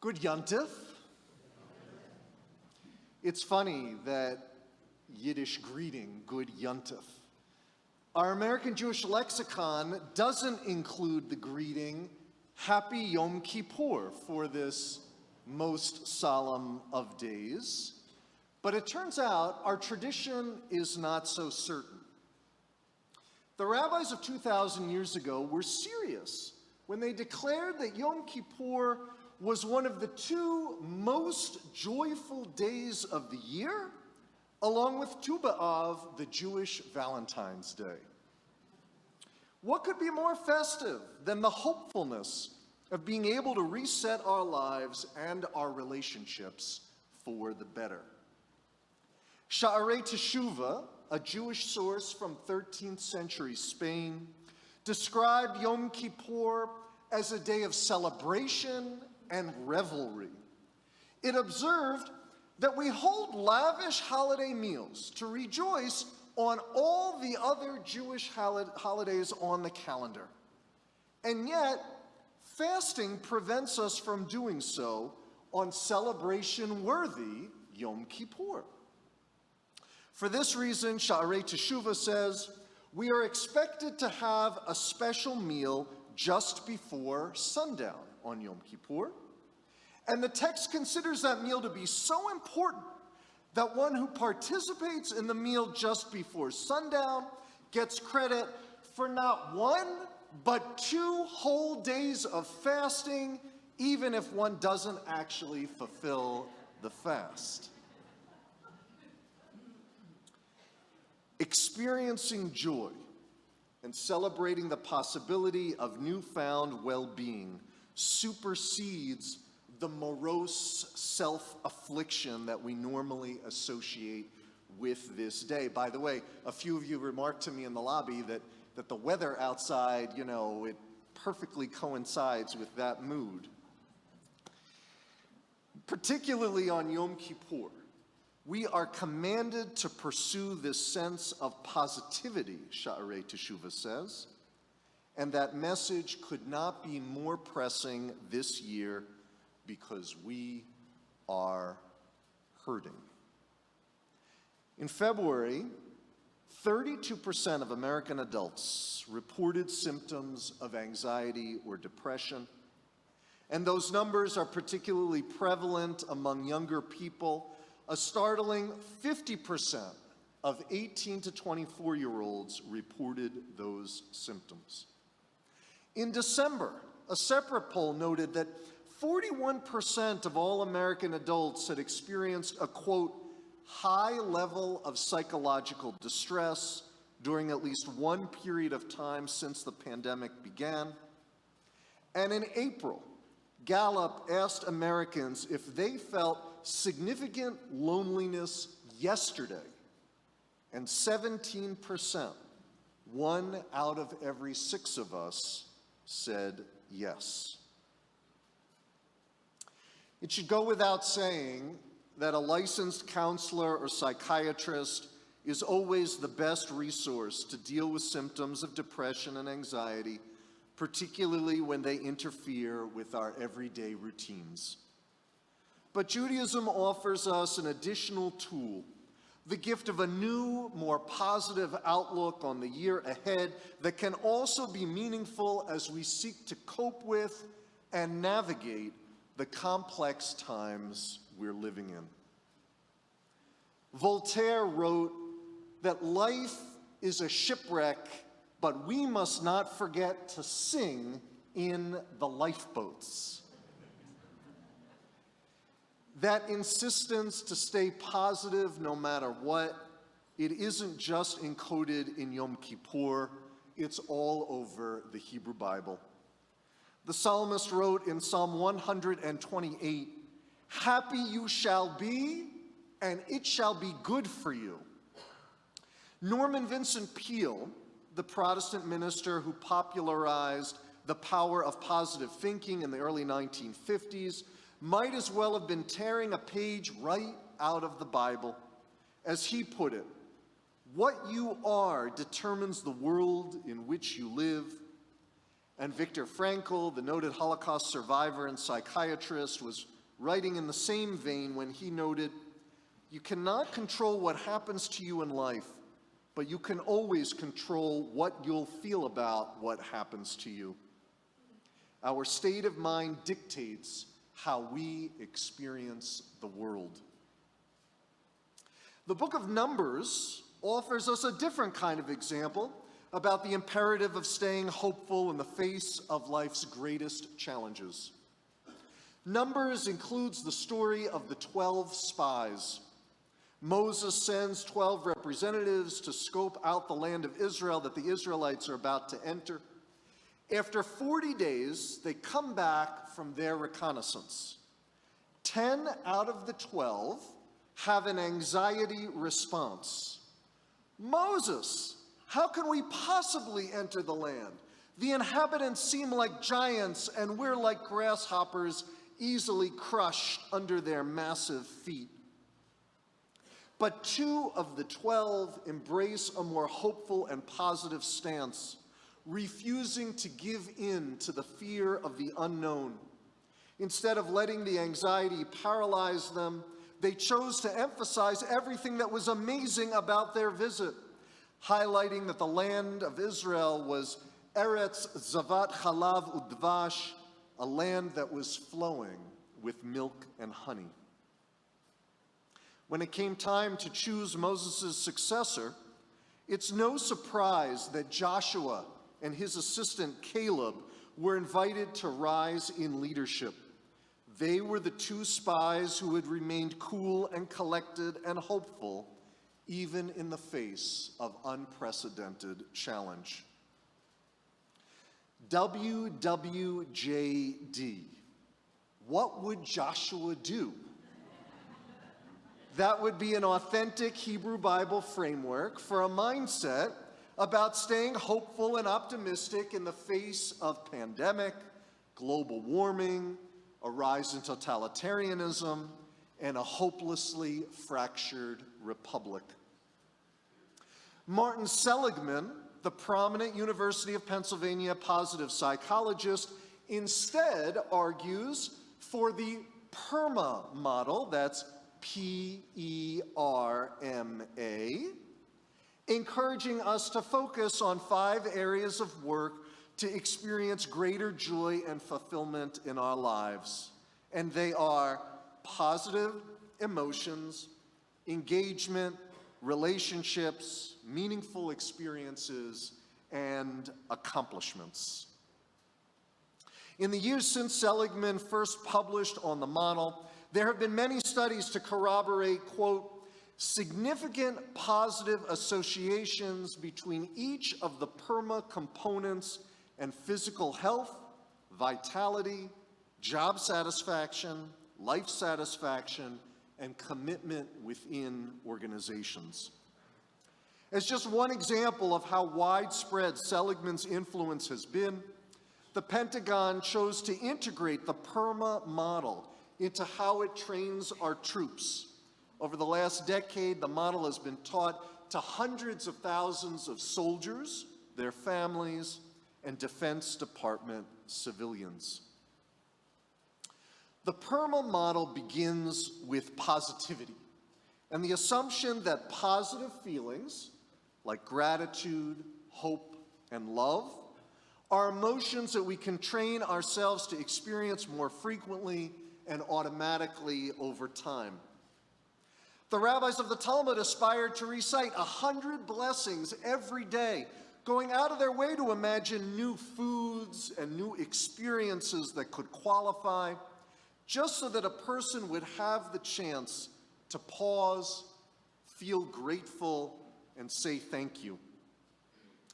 Good Yontif. It's funny that Yiddish greeting, Good Yontif. Our American Jewish lexicon doesn't include the greeting, Happy Yom Kippur, for this most solemn of days. But it turns out our tradition is not so certain. The rabbis of 2,000 years ago were serious when they declared that Yom Kippur was one of the two most joyful days of the year, along with Tu B'Av, the Jewish Valentine's Day. What could be more festive than the hopefulness of being able to reset our lives and our relationships for the better? Sha'arei Teshuvah, a Jewish source from 13th century Spain, described Yom Kippur as a day of celebration and revelry. It observed that we hold lavish holiday meals to rejoice on all the other Jewish holidays on the calendar. And yet, fasting prevents us from doing so on celebration-worthy Yom Kippur. For this reason, Sha'arei Teshuvah says, we are expected to have a special meal just before sundown on Yom Kippur. And the text considers that meal to be so important that one who participates in the meal just before sundown gets credit for not one, but 2 whole days of fasting, even if one doesn't actually fulfill the fast. Experiencing joy and celebrating the possibility of newfound well-being supersedes the morose self-affliction that we normally associate with this day. By the way, a few of you remarked to me in the lobby that the weather outside, it perfectly coincides with that mood. Particularly on Yom Kippur, we are commanded to pursue this sense of positivity, Sha'arei Teshuvah says, and that message could not be more pressing this year because we are hurting. In February, 32% of American adults reported symptoms of anxiety or depression, and those numbers are particularly prevalent among younger people. A startling 50% of 18 to 24-year-olds reported those symptoms. In December, a separate poll noted that 41% of all American adults had experienced a, quote, high level of psychological distress during at least one period of time since the pandemic began. And in April, Gallup asked Americans if they felt significant loneliness yesterday, and 17%, 1 out of every 6 of us, said yes. It should go without saying that a licensed counselor or psychiatrist is always the best resource to deal with symptoms of depression and anxiety, particularly when they interfere with our everyday routines. But Judaism offers us an additional tool, the gift of a new, more positive outlook on the year ahead that can also be meaningful as we seek to cope with and navigate the complex times we're living in. Voltaire wrote that life is a shipwreck, but we must not forget to sing in the lifeboats. That insistence to stay positive no matter what, it isn't just encoded in Yom Kippur, it's all over the Hebrew Bible. The psalmist wrote in Psalm 128, "Happy you shall be, and it shall be good for you." Norman Vincent Peale, the Protestant minister who popularized the power of positive thinking in the early 1950s, might as well have been tearing a page right out of the Bible. As he put it, "What you are determines the world in which you live." And Viktor Frankl, the noted Holocaust survivor and psychiatrist, was writing in the same vein when he noted, "You cannot control what happens to you in life, but you can always control what you'll feel about what happens to you. Our state of mind dictates how we experience the world." The book of Numbers offers us a different kind of example about the imperative of staying hopeful in the face of life's greatest challenges. Numbers includes the story of the 12 spies. Moses sends 12 representatives to scope out the land of Israel that the Israelites are about to enter. After 40 days, they come back from their reconnaissance. 10 out of the 12 have an anxiety response. "Moses, how can we possibly enter the land? The inhabitants seem like giants, and we're like grasshoppers, easily crushed under their massive feet." But 2 of the 12 embrace a more hopeful and positive stance, refusing to give in to the fear of the unknown. Instead of letting the anxiety paralyze them, they chose to emphasize everything that was amazing about their visit, highlighting that the land of Israel was Eretz Zavat Chalav Udvash, a land that was flowing with milk and honey. When it came time to choose Moses' successor, it's no surprise that Joshua and his assistant Caleb were invited to rise in leadership. They were the 2 spies who had remained cool and collected and hopeful, even in the face of unprecedented challenge. WWJD. What would Joshua do? That would be an authentic Hebrew Bible framework for a mindset about staying hopeful and optimistic in the face of pandemic, global warming, a rise in totalitarianism, and a hopelessly fractured republic. Martin Seligman, the prominent University of Pennsylvania positive psychologist, instead argues for the PERMA model, that's PERMA, encouraging us to focus on 5 areas of work to experience greater joy and fulfillment in our lives. And they are positive emotions, engagement, relationships, meaningful experiences, and accomplishments. In the years since Seligman first published on the model, there have been many studies to corroborate, quote, "significant positive associations between each of the PERMA components and physical health, vitality, job satisfaction, life satisfaction, and commitment within organizations." As just one example of how widespread Seligman's influence has been, the Pentagon chose to integrate the PERMA model into how it trains our troops. Over the last decade, the model has been taught to hundreds of thousands of soldiers, their families, and Defense Department civilians. The PERMA model begins with positivity and the assumption that positive feelings like gratitude, hope, and love are emotions that we can train ourselves to experience more frequently and automatically over time. The rabbis of the Talmud aspired to recite 100 blessings every day, going out of their way to imagine new foods and new experiences that could qualify, just so that a person would have the chance to pause, feel grateful, and say thank you.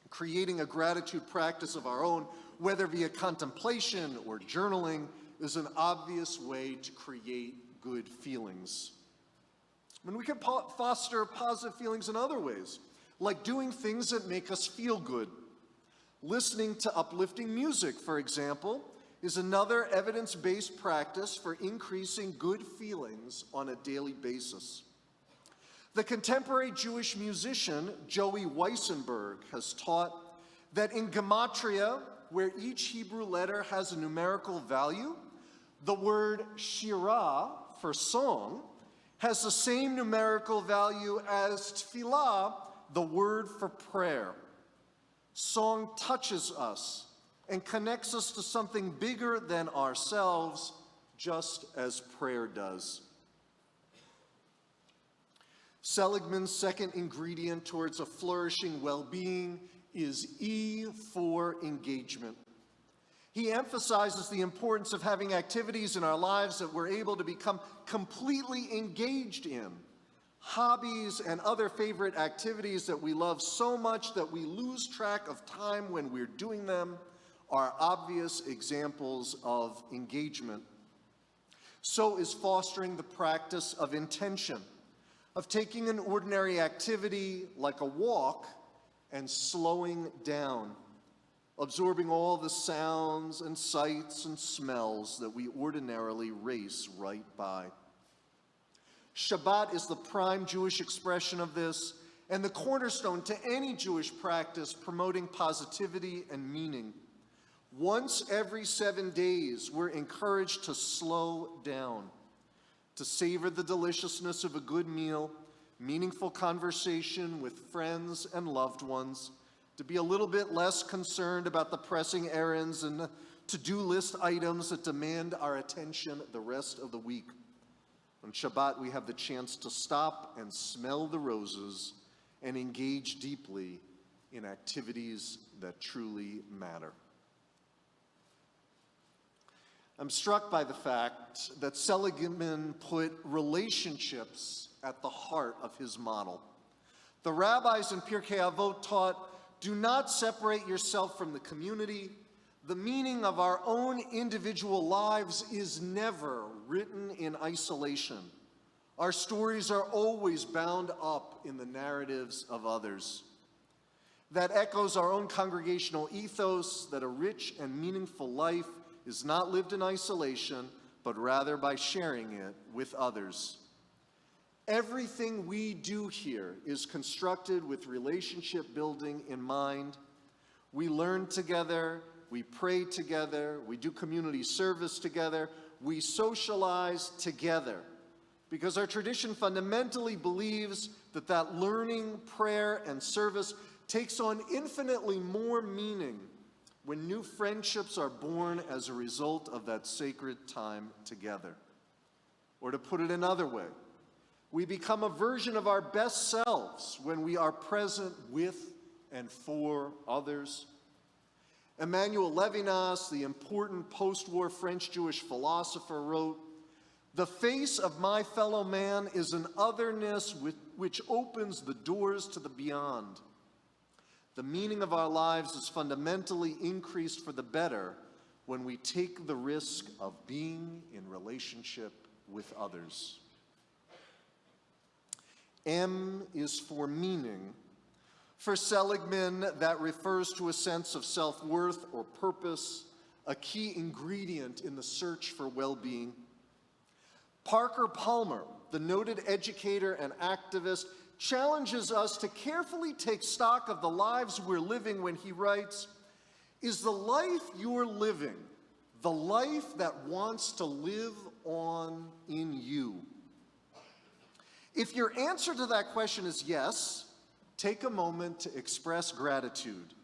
Creating a gratitude practice of our own, whether via contemplation or journaling, is an obvious way to create good feelings. And we can foster positive feelings in other ways, like doing things that make us feel good. Listening to uplifting music, for example, is another evidence-based practice for increasing good feelings on a daily basis. The contemporary Jewish musician Joey Weissenberg has taught that in Gematria, where each Hebrew letter has a numerical value, The word shirah, for song, has the same numerical value as tefillah, the word for prayer. Song touches us and connects us to something bigger than ourselves, just as prayer does. Seligman's second ingredient towards a flourishing well-being is E for engagement. He emphasizes the importance of having activities in our lives that we're able to become completely engaged in. Hobbies and other favorite activities that we love so much that we lose track of time when we're doing them are obvious examples of engagement. So is fostering the practice of intention, of taking an ordinary activity like a walk and slowing down, absorbing all the sounds and sights and smells that we ordinarily race right by. Shabbat is the prime Jewish expression of this and the cornerstone to any Jewish practice promoting positivity and meaning. Once every 7 days, we're encouraged to slow down, to savor the deliciousness of a good meal, meaningful conversation with friends and loved ones, to be a little bit less concerned about the pressing errands and the to-do list items that demand our attention the rest of the week. On Shabbat, we have the chance to stop and smell the roses and engage deeply in activities that truly matter. I'm struck by the fact that Seligman put relationships at the heart of his model. The rabbis in Pirkei Avot taught, do not separate yourself from the community. The meaning of our own individual lives is never written in isolation. Our stories are always bound up in the narratives of others. That echoes our own congregational ethos that a rich and meaningful life is not lived in isolation, but rather by sharing it with others. Everything we do here is constructed with relationship building in mind. We learn together, we pray together, we do community service together, we socialize together. Because our tradition fundamentally believes that learning, prayer, and service takes on infinitely more meaning when new friendships are born as a result of that sacred time together. Or to put it another way, we become a version of our best selves when we are present with and for others. Emmanuel Levinas, the important post-war French-Jewish philosopher, wrote, "The face of my fellow man is an otherness which opens the doors to the beyond. The meaning of our lives is fundamentally increased for the better when we take the risk of being in relationship with others." M is for meaning. For Seligman, that refers to a sense of self-worth or purpose, a key ingredient in the search for well-being. Parker Palmer, the noted educator and activist, challenges us to carefully take stock of the lives we're living when he writes, "Is the life you're living the life that wants to live on in you?" If your answer to that question is yes, take a moment to express gratitude.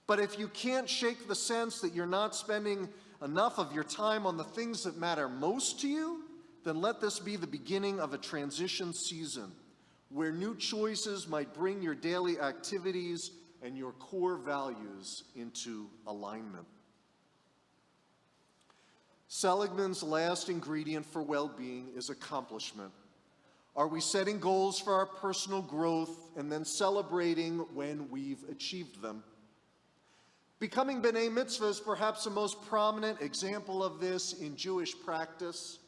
But if you can't shake the sense that you're not spending enough of your time on the things that matter most to you, then let this be the beginning of a transition season where new choices might bring your daily activities and your core values into alignment. Seligman's last ingredient for well-being is accomplishment. Are we setting goals for our personal growth and then celebrating when we've achieved them? Becoming B'nai Mitzvah is perhaps the most prominent example of this in Jewish practice.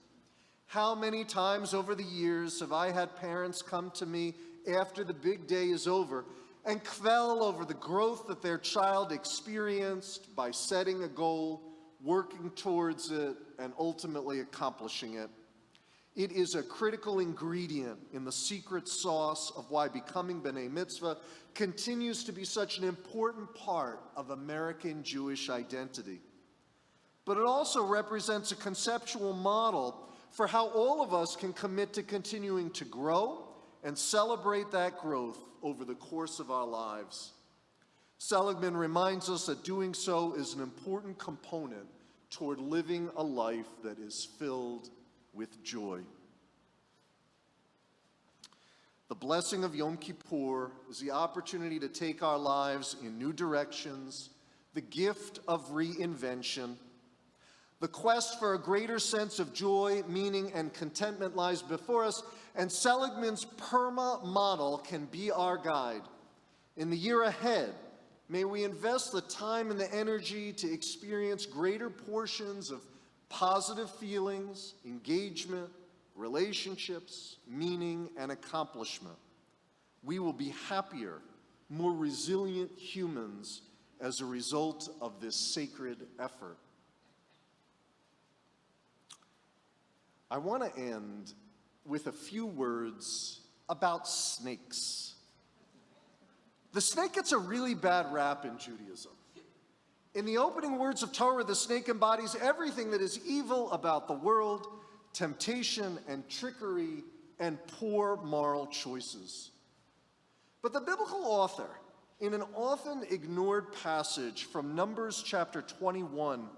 How many times over the years have I had parents come to me after the big day is over and quell over the growth that their child experienced by setting a goal, working towards it, and ultimately accomplishing it. It is a critical ingredient in the secret sauce of why becoming B'nai Mitzvah continues to be such an important part of American Jewish identity. but it also represents a conceptual model for how all of us can commit to continuing to grow and celebrate that growth over the course of our lives. Seligman reminds us that doing so is an important component toward living a life that is filled with joy. The blessing of Yom Kippur is the opportunity to take our lives in new directions, the gift of reinvention. The quest for a greater sense of joy, meaning, and contentment lies before us, and Seligman's PERMA model can be our guide. In the year ahead, may we invest the time and the energy to experience greater portions of positive feelings, engagement, relationships, meaning, and accomplishment. We will be happier, more resilient humans as a result of this sacred effort. I want to end with a few words about snakes. The snake gets a really bad rap in Judaism. In the opening words of Torah, the snake embodies everything that is evil about the world, temptation and trickery and poor moral choices. But the biblical author, in an often ignored passage from Numbers chapter 21,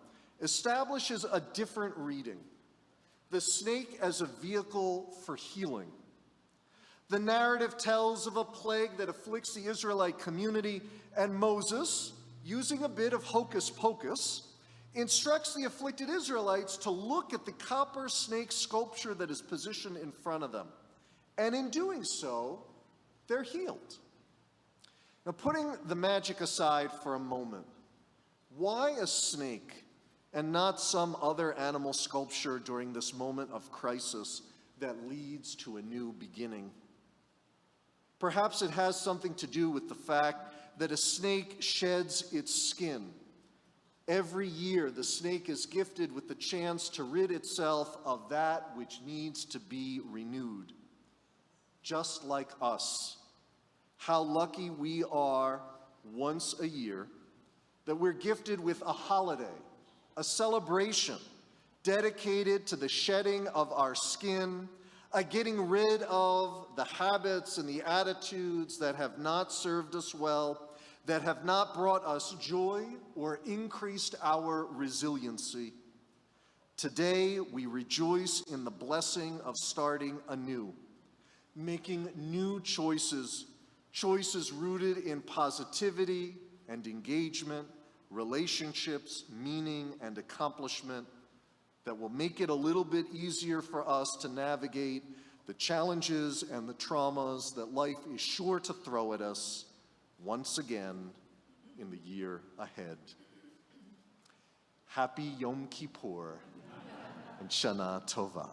establishes a different reading: the snake as a vehicle for healing. The narrative tells of a plague that afflicts the Israelite community, and Moses, using a bit of hocus pocus, instructs the afflicted Israelites to look at the copper snake sculpture that is positioned in front of them. And in doing so, they're healed. Now, putting the magic aside for a moment, why a snake and not some other animal sculpture during this moment of crisis that leads to a new beginning? Perhaps it has something to do with the fact that a snake sheds its skin. Every year, the snake is gifted with the chance to rid itself of that which needs to be renewed. Just like us, how lucky we are once a year that we're gifted with a holiday, a celebration dedicated to the shedding of our skin, a getting rid of the habits and the attitudes that have not served us well, that have not brought us joy or increased our resiliency. Today, we rejoice in the blessing of starting anew, making new choices, choices rooted in positivity and engagement, relationships, meaning, and accomplishment that will make it a little bit easier for us to navigate the challenges and the traumas that life is sure to throw at us once again in the year ahead. Happy Yom Kippur and Shana Tova.